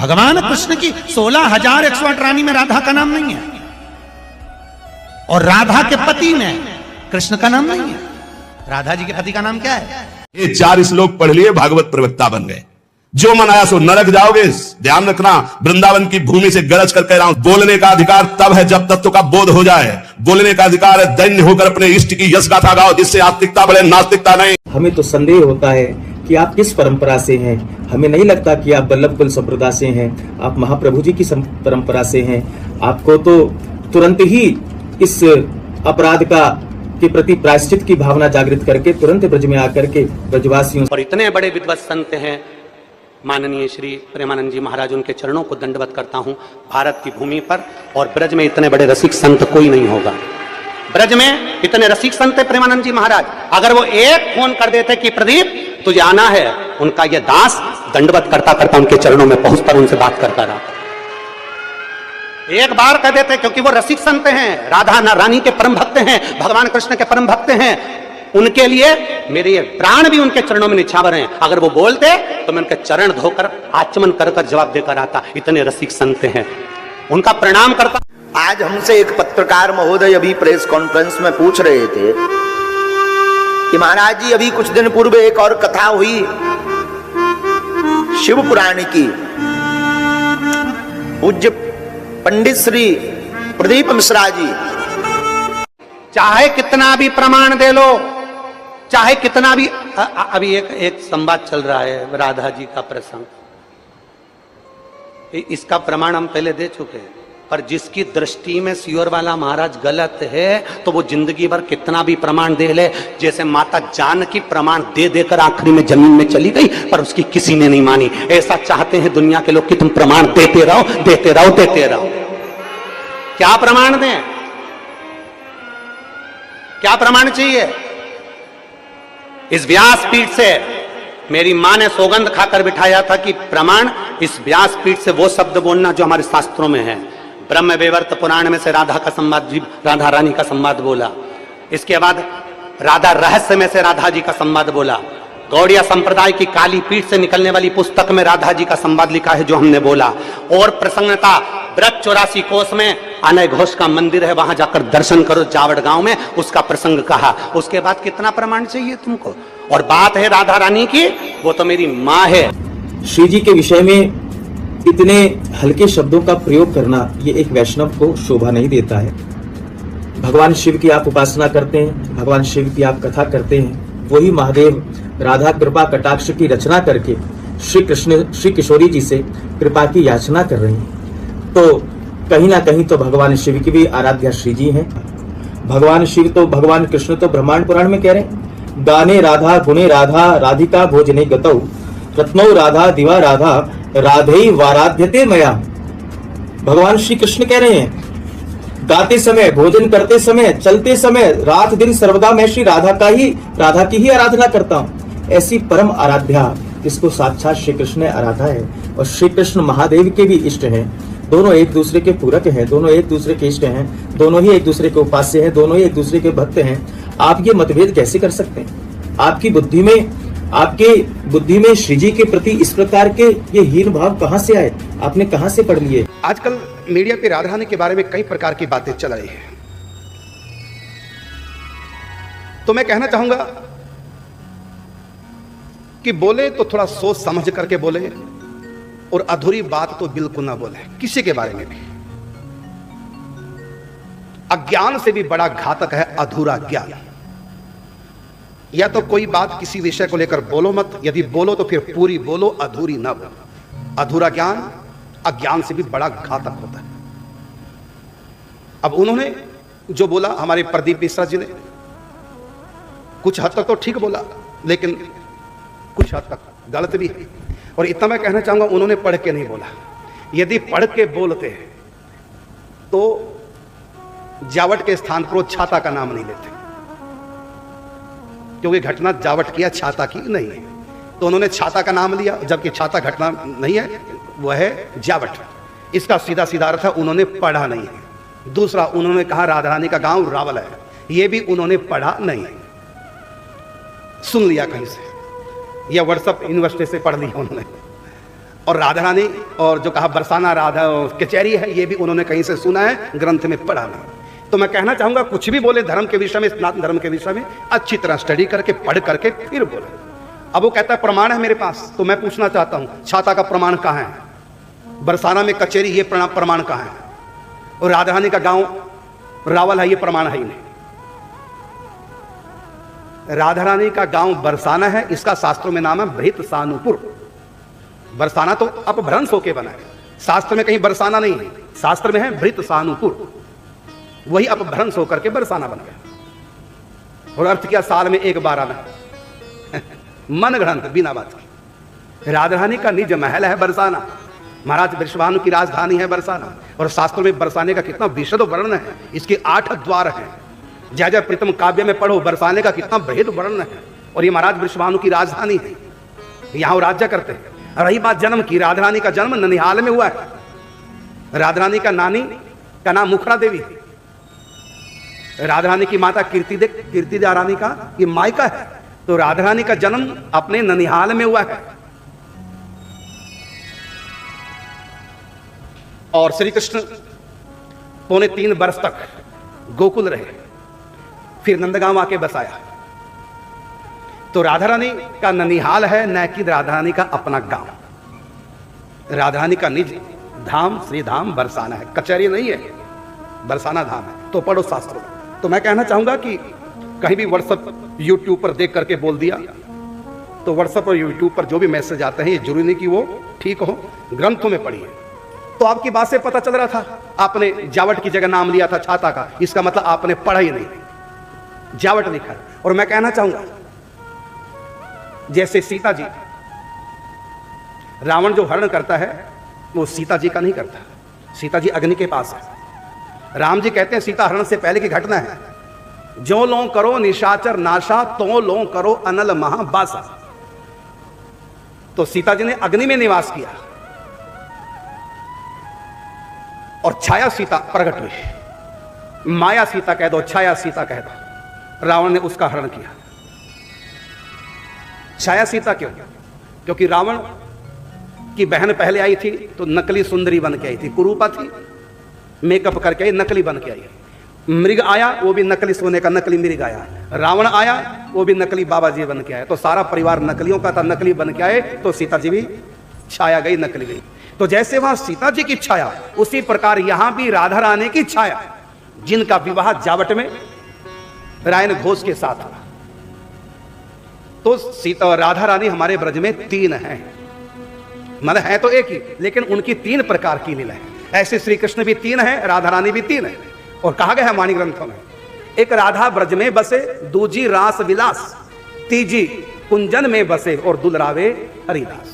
भगवान कृष्ण की 16,108 रानी में राधा का नाम नहीं है, और राधा के पति में कृष्ण का नाम नहीं है। राधा जी के पति का नाम क्या है? ये 4 श्लोक पढ़ लिए, भागवत प्रवक्ता बन गए। जो मन आया सो नरक जाओगे। ध्यान रखना, वृंदावन की भूमि से गरज कर कह रहा हूं, बोलने का अधिकार तब है जब तत्व का बोध हो जाए। बोलने का अधिकार है दैन्य होकर अपने इष्ट की यश गाथा गाओ, जिससे आस्तिकता बढ़े, नास्तिकता नहीं। हमें तो संदेह होता है कि आप किस परंपरा से हैं। हमें नहीं लगता कि आप वल्लभ कुल संप्रदाय से हैं, आप महाप्रभु जी की परंपरा से हैं। आपको तो तुरंत ही इस अपराध का के प्रति प्रायश्चित की भावना जागृत करके तुरंत ब्रज में आकर के ब्रजवासियों और इतने बड़े विद्वत संत हैं माननीय श्री प्रेमानंद जी महाराज, उनके चरणों को दंडवत करता हूं। भारत की भूमि पर और ब्रज में इतने बड़े रसिक संत कोई नहीं होगा। ब्रज में इतने रसिक संत है प्रेमानंद जी महाराज, अगर वो एक फोन कर देते कि प्रदीप तुझे आना है, उनका ये दास दंडवत करता करता उनके चरणों में पहुंचकर उनसे बात करता रहा। एक बार कह देते, क्योंकि वो रसिक संत हैं, राधा रानी के परम भक्त हैं, भगवान कृष्ण के परम भक्त हैं। उनके लिए मेरे ये प्राण भी उनके चरणों में निछावर हैं। अगर वो बोलते तो मैं उनके चरण धोकर आचमन कर कर जवाब देकर आता। इतने रसिक संत हैं, उनका प्रणाम करता। आज हमसे एक पत्रकार महोदय अभी प्रेस कॉन्फ्रेंस में पूछ रहे थे कि महाराज जी, अभी कुछ दिन पूर्व एक और कथा हुई शिव पुराण की। पूज्य पंडित श्री प्रदीप मिश्रा जी, चाहे कितना भी प्रमाण दे लो, चाहे कितना भी अभी एक संवाद चल रहा है राधा जी का प्रसंग, इसका प्रमाण हम पहले दे चुके हैं। पर जिसकी दृष्टि में सियोर वाला महाराज गलत है तो वो जिंदगी भर कितना भी प्रमाण दे ले। जैसे माता जानकी प्रमाण दे देकर आखिरी में जमीन में चली गई, पर उसकी किसी ने नहीं मानी। ऐसा चाहते हैं दुनिया के लोग कि तुम प्रमाण देते रहो, देते रहो, देते रहो। क्या प्रमाण दें? क्या प्रमाण चाहिए? इस व्यासपीठ से मेरी मां ने सौगंध खाकर बिठाया था कि प्रमाण इस व्यासपीठ से वो शब्द बोलना जो हमारे शास्त्रों में है। ब्रह्म वैवर्त पुराण में से राधा का संवाद, राधा रानी का संवाद बोला। इसके बाद राधा रहस्य में से राधा जी का संवाद बोला। गौड़िया संप्रदाय की काली पीठ से निकलने वाली पुस्तक में राधा जी का संवाद लिखा है जो हमने बोला। और प्रसन्नता ब्रज 84 कोस में अनय घोष का मंदिर है, वहां जाकर दर्शन करो जावड़ गांव में, उसका प्रसंग कहा। उसके बाद कितना प्रमाण चाहिए तुमको? और बात है राधा रानी की, वो तो मेरी माँ है। श्री जी के विषय में इतने हल्के शब्दों का प्रयोग करना ये एक वैष्णव को शोभा नहीं देता है। भगवान शिव की आप उपासना करते हैं, भगवान शिव की आप कथा करते हैं, वही महादेव राधा कृपा कटाक्ष की रचना करके श्री किशोरी जी से कृपा की याचना कर रही हैं। तो कहीं ना कहीं तो भगवान शिव की भी आराध्या श्री जी हैं। भगवान शिव तो, भगवान कृष्ण तो ब्रह्मांड पुराण में कह रहे हैं, गाने राधा गुणे राधा राधिका भोजने गतौ रत्नौ राधा दिवा राधा राधे वाराध्यते मया। भगवान श्री कृष्ण कह रहे हैं, गाते समय, भोजन करते समय, चलते समय, रात दिन सर्वदा मैं श्री राधा की ही आराधना करता हूँ। ऐसी परम आराध्या जिसको साक्षात श्री कृष्ण ने आराधा है, और श्री कृष्ण महादेव के भी इष्ट हैं। दोनों एक दूसरे के पूरक हैं, दोनों एक दूसरे के इष्ट हैं, दोनों ही एक दूसरे के उपास्य हैं, दोनों ही एक दूसरे के भक्त हैं। आप ये मतभेद कैसे कर सकते हैं? आपकी बुद्धि में श्री जी के प्रति इस प्रकार के ये हीन भाव कहां से आए? आपने कहां से पढ़ लिए? आजकल मीडिया पे राधा रानी के बारे में कई प्रकार की बातें चल रही हैं, तो मैं कहना चाहूंगा कि बोले तो थोड़ा सोच समझ करके बोले, और अधूरी बात तो बिल्कुल ना बोले किसी के बारे में भी। अज्ञान से भी बड़ा घातक है अधूरा ज्ञान। या तो कोई बात किसी विषय को लेकर बोलो मत, यदि बोलो तो फिर पूरी बोलो, अधूरी ना बोलो। अधूरा ज्ञान अज्ञान से भी बड़ा घातक होता है। अब उन्होंने जो बोला, हमारे प्रदीप मिश्रा जी ने कुछ हद तक तो ठीक बोला, लेकिन कुछ हद तक गलत भी है। और इतना मैं कहना चाहूंगा, उन्होंने पढ़ के नहीं बोला। यदि पढ़ के बोलते हैं तो जावट के स्थान पर वो छाता का नाम नहीं लेते, क्योंकि घटना जावट की, छाता की नहीं है। तो उन्होंने छाता का नाम लिया, जबकि छाता घटना नहीं है, वह है जावट। इसका सीधा सीधा अर्थ है उन्होंने पढ़ा नहीं है। दूसरा, उन्होंने कहा राधा रानी का गांव रावल है, यह भी उन्होंने पढ़ा नहीं है, सुन लिया कहीं से, या व्हाट्सएप यूनिवर्सिटी से पढ़ लिया उन्होंने। और राधा रानी और जो कहा बरसाना राधा कचहरी है, ये भी उन्होंने कहीं से सुना है, ग्रंथ में पढ़ा नहीं। तो मैं कहना चाहूंगा कुछ भी बोले धर्म के विषय में, सनातन धर्म के विषय में अच्छी तरह स्टडी करके पढ़ करके फिर बोले। अब वो कहता है प्रमाण है मेरे पास, तो मैं पूछना चाहता हूं छाता का प्रमाण कहां है, बरसाना में कचहरी ये प्रमाण कहां है, और राधा रानी का गांव रावल है ये प्रमाण है ही नहीं। राधा रानी का गांव बरसाना है, इसका शास्त्रों में नाम है भृतसानुपुर। बरसाना तो अपभ्रंश होके बना है, शास्त्र में कहीं बरसाना नहीं है, शास्त्र में है भृतसानुपुर, वही अपभ्रंश होकर के बरसाना बन गया। और अर्थ क्या, साल में एक बार आना मन ग्रंथ बिना बात की। राधा रानी का निज महल है बरसाना, महाराज वृषभानु की राजधानी है बरसाना, और शास्त्रों में बरसाने का कितना विशद वर्णन है, इसके 8 द्वार हैं। जय जय प्रीतम काव्य में पढ़ो बरसाने का कितना बृहद वर्णन है, और ये महाराज वृषभानु की राजधानी है, यहां राज्य करते हैं। रही बात जन्म की, राधा रानी का जन्म ननिहाल में हुआ है। राधा रानी का नानी का नाम मुखरा देवी थी, राधा रानी की माता कीर्तिदा रानी का ये मायका है, तो राधा रानी का जन्म अपने ननिहाल में हुआ है। और श्री कृष्ण 3.25 वर्ष तक गोकुल रहे, फिर नंदगांव आके बसाया। तो राधा रानी का ननिहाल है, न कि राधा रानी का अपना गांव। राधा रानी का निज धाम श्री धाम बरसाना है, कचहरी नहीं है, बरसाना धाम है। तो पढ़ो शास्त्रों में। तो मैं कहना चाहूंगा कि कहीं भी व्हाट्सएप यूट्यूब पर देख करके बोल दिया, तो व्हाट्सएप और यूट्यूब पर जो भी मैसेज आते हैं ये जरूरी नहीं कि वो ठीक हो, ग्रंथों में पढ़िए। तो आपकी बात से पता चल रहा था, आपने जावट की जगह नाम लिया था छाता का, इसका मतलब आपने पढ़ा ही नहीं, जावट लिखा। और मैं कहना चाहूंगा जैसे सीता जी, रावण जो हरण करता है वो सीता जी का नहीं करता, सीता जी अग्नि के पास है। राम जी कहते हैं सीता हरण से पहले की घटना है, जो लो करो निशाचर नाशा, तो लो करो अनल महाबासा। तो सीता जी ने अग्नि में निवास किया और छाया सीता प्रकट हुई, माया सीता कह दो, छाया सीता कह दो। रावण ने उसका हरण किया। छाया सीता क्यों? क्योंकि रावण की बहन पहले आई थी तो नकली सुंदरी बन के आई थी, कुरूपा थी, मेकअप करके आई, नकली बन के आई। मृग आया वो भी नकली सोने का, नकली मृग आया। रावण आया वो भी नकली बाबा जी बन के आया। तो सारा परिवार नकलियों का था, नकली बन के आए, तो सीता जी भी छाया गई, नकली गई। तो जैसे वहां सीता जी की छाया, उसी प्रकार यहां भी राधा रानी की छाया, जिनका विवाह जावट में रायन घोष के साथ हुआ। तो सीता और राधा रानी हमारे ब्रज में 3 हैं, मतलब है तो एक ही, लेकिन उनकी 3 प्रकार की लीला है। ऐसे श्री कृष्ण भी 3 है, राधा रानी भी 3 है। और कहा गया है वाणी ग्रंथों में, एक राधा ब्रज में बसे, दूजी रास विलास, तीजी कुंजन में बसे और दुलरावे हरिदास।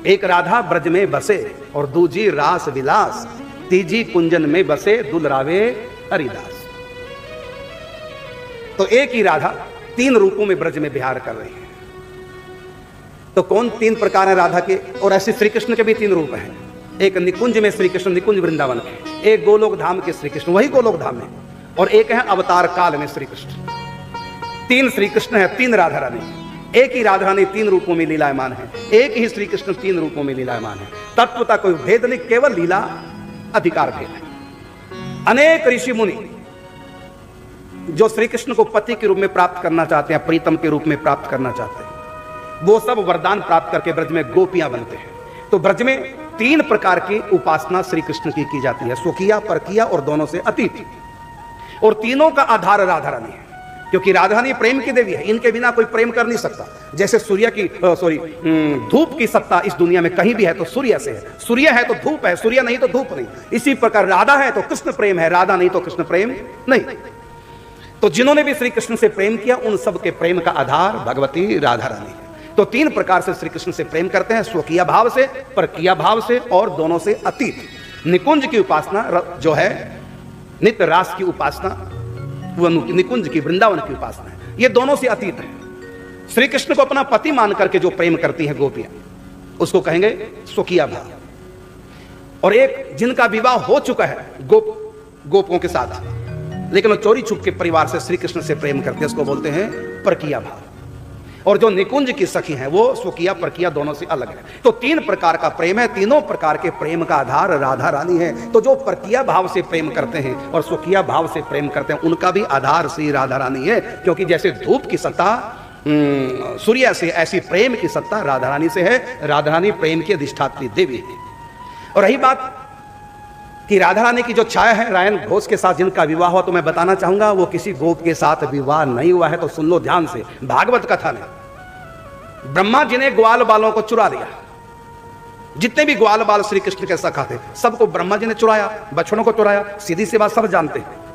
एक राधा ब्रज में बसे और दूजी रास विलास, तीजी कुंजन में बसे दुलरावे हरिदास। तो एक ही राधा 3 रूपों में ब्रज में विहार कर रही है। तो कौन 3 प्रकार है राधा के? और ऐसे श्री कृष्ण के भी 3 रूप हैं। एक निकुंज में श्री कृष्ण, निकुंज वृंदावन के, एक गोलोक धाम के श्री कृष्ण, वही गोलोक धाम में, और एक है अवतार काल में श्री कृष्ण। 3 श्री कृष्ण है, 3 राधा रानी। एक ही राधा रानी 3 रूपों में लीलायमान है, एक ही श्री कृष्ण 3 रूपों में लीलायमान है। तत्वता कोई भेद नहीं, केवल लीला अधिकार भेद है। अनेक ऋषि मुनि जो श्री कृष्ण को पति के रूप में प्राप्त करना चाहते हैं, प्रीतम के रूप में प्राप्त करना चाहते हैं, वो सब वरदान प्राप्त करके ब्रज में गोपियां बनते हैं। तो ब्रज में 3 प्रकार की उपासना श्री कृष्ण की जाती है, स्वकीया, परकीया और दोनों से अतीत। और तीनों का आधार राधा रानी है, क्योंकि राधा रानी प्रेम की देवी है, इनके बिना कोई प्रेम कर नहीं सकता। जैसे सूर्य की धूप की सत्ता इस दुनिया में कहीं भी है तो सूर्य से है, सूर्य है तो धूप है, सूर्य नहीं तो धूप नहीं। इसी प्रकार राधा है तो कृष्ण प्रेम है, राधा नहीं तो कृष्ण प्रेम नहीं। तो जिन्होंने भी श्री कृष्ण से प्रेम किया, उन सब के प्रेम का आधार भगवती राधा रानी है। तो 3 प्रकार से श्री कृष्ण से प्रेम करते हैं, स्वकीय भाव से, परकीय भाव से और दोनों से अतीत। निकुंज की उपासना जो है, नित्य रास की उपासना, वह निकुंज की, वृंदावन की उपासना है, ये दोनों से अतीत है। श्री कृष्ण को अपना पति मान करके जो प्रेम करती हैं गोपियां, उसको कहेंगे स्वकीय भाव। और एक जिनका विवाह हो चुका है गोपों के साथ, लेकिन वो चोरी छुप के परिवार से श्री कृष्ण से प्रेम करते हैं, उसको बोलते हैं परकीय भाव। और जो निकुंज की सखी हैं वो स्वकीय परकीय दोनों से अलग है। तो 3 प्रकार का प्रेम है, तीनों प्रकार के प्रेम का आधार राधा रानी है। तो जो परकीय भाव से प्रेम करते हैं और स्वकीय भाव से प्रेम करते हैं उनका भी आधार श्री राधा रानी है, क्योंकि जैसे धूप की सत्ता सूर्य से, ऐसी प्रेम की सत्ता राधा रानी से है। राधा रानी प्रेम की अधिष्ठात्री देवी है। और रही बात कि राधा रानी की जो छाया है रायन घोष के साथ जिनका विवाह हुआ, तो मैं बताना चाहूंगा वो किसी गोप के साथ विवाह नहीं हुआ है। तो सुन लो ध्यान से, भागवत कथा में ब्रह्मा जी ने ग्वाल बालों को चुरा लिया। जितने भी ग्वाल बाल श्री कृष्ण के सखा थे सबको ब्रह्मा जी ने चुराया, बछड़ों को चुराया। सीधी सी बात सब जानते हैं।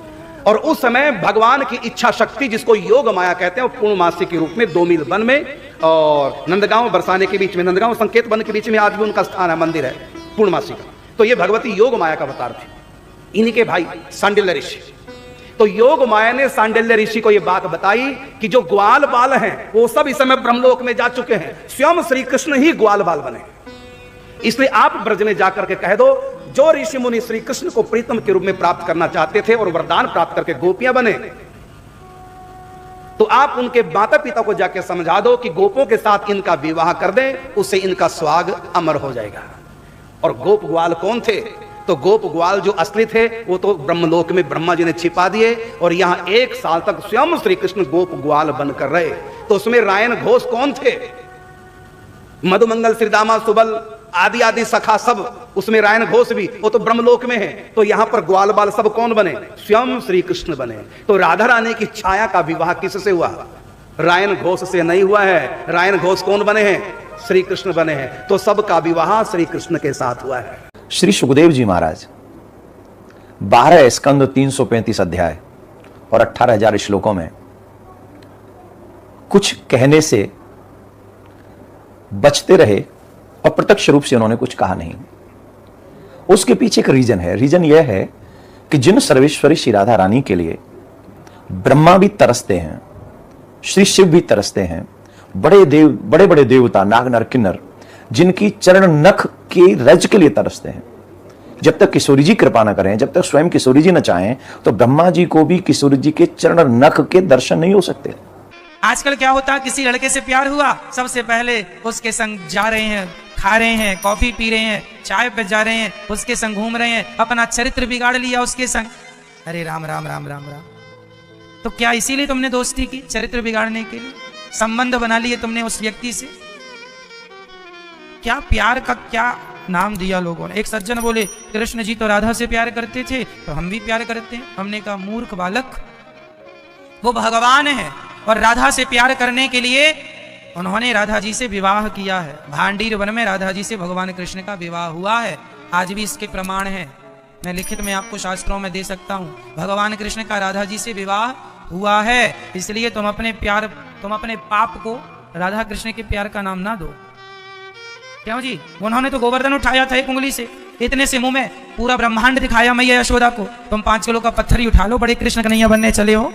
और उस समय भगवान की इच्छा शक्ति, जिसको योग माया कहते हैं, पूर्णमासी के रूप में 2 मील वन में और नंदगांव बरसाने के बीच में, नंदगांव संकेत वन के बीच में आज भी उनका स्थान है, मंदिर है पूर्णमासी का। तो ये भगवती योग माया का अवतार थे। इन्हीं के भाई सांडिल्य ऋषि। तो योग माया ने सांडिल्य ऋषि को यह बात बताई कि जो ग्वाल बाल हैं वो सब इस समय ब्रह्मलोक में जा चुके हैं, स्वयं श्री कृष्ण ही ग्वाल बाल बने। इसलिए आप ब्रज में जाकर के कह दो, जो ऋषि मुनि श्री कृष्ण को प्रीतम के रूप में प्राप्त करना चाहते थे और वरदान प्राप्त करके गोपियां बने, तो आप उनके माता पिता को जाके समझा दो कि गोपों के साथ इनका विवाह कर दें, उससे इनका स्वाग अमर हो जाएगा। और गोप ग्वाल कौन थे? तो गोप ग्वाल जो असली थे वो तो ब्रह्मलोक में ब्रह्मा जी ने छिपा दिए और यहां 1 साल तक स्वयं श्री कृष्ण गोप ग्वाल बनकर रहे। तो उसमें रायन घोष कौन थे? मधुमंगल, श्रीदामा, सुबल आदि आदि सखा सब, उसमें रायन घोष भी, वो तो ब्रह्मलोक में है। तो यहां पर ग्वाल बाल सब कौन बने? स्वयं श्री कृष्ण बने। तो राधा रानी की छाया का विवाह किससे हुआ? रायन घोष से नहीं हुआ है। रायन घोष कौन बने हैं? श्री कृष्ण बने हैं। तो सबका विवाह श्री कृष्ण के साथ हुआ है। श्री सुखदेव जी महाराज 12 स्कंद 335 अध्याय और 18,000 श्लोकों में कुछ कहने से बचते रहे और प्रत्यक्ष रूप से उन्होंने कुछ कहा नहीं। उसके पीछे एक रीजन है। रीजन यह है कि जिन सर्वेश्वरी श्री राधा रानी के लिए ब्रह्मा भी तरसते हैं, श्री शिव भी तरसते हैं, बड़े बड़े देवता नाग नर किन्नर जिनकी चरण नख के रज के लिए तरसते हैं, जब तक किशोरी जी कृपा न करें, जब तक स्वयं किशोरी जी न चाहें, तो ब्रह्मा जी को भी किशोरी जी के चरण नख के दर्शन नहीं हो सकते। आजकल क्या होता है, किसी लड़के से प्यार हुआ, सबसे पहले उसके संग जा रहे हैं, खा रहे हैं, कॉफी पी रहे हैं, चाय पे जा रहे हैं, उसके संग घूम रहे हैं, अपना चरित्र बिगाड़ लिया उसके संग। अरे राम राम राम राम राम। तो क्या इसीलिए तुमने दोस्ती की? चरित्र बिगाड़ने के लिए संबंध बना लिए तुमने उस व्यक्ति से? क्या प्यार का क्या नाम दिया लोगों ने। एक सज्जन बोले कृष्ण जी तो राधा से प्यार करते थे तो हम भी प्यार करते हैं। हमने कहा मूर्ख बालक, वो भगवान है और राधा से प्यार करने के लिए उन्होंने राधा जी से विवाह किया है। भांडीर वन में राधा जी से भगवान कृष्ण का विवाह हुआ है। आज भी इसके प्रमाण है, मैं लिखित में आपको शास्त्रों में दे सकता हूँ। भगवान कृष्ण का राधा जी से विवाह हुआ है। इसलिए तुम अपने पाप को राधा कृष्ण के प्यार का नाम ना दो। क्यों जी? उन्होंने तो गोवर्धन उठाया था एक उंगली से, इतने से मुंह में पूरा ब्रह्मांड दिखाया मैया यशोदा को। तुम 5 किलो का पत्थर ही उठा लो, बड़े कृष्ण कन्हैया बनने चले हो।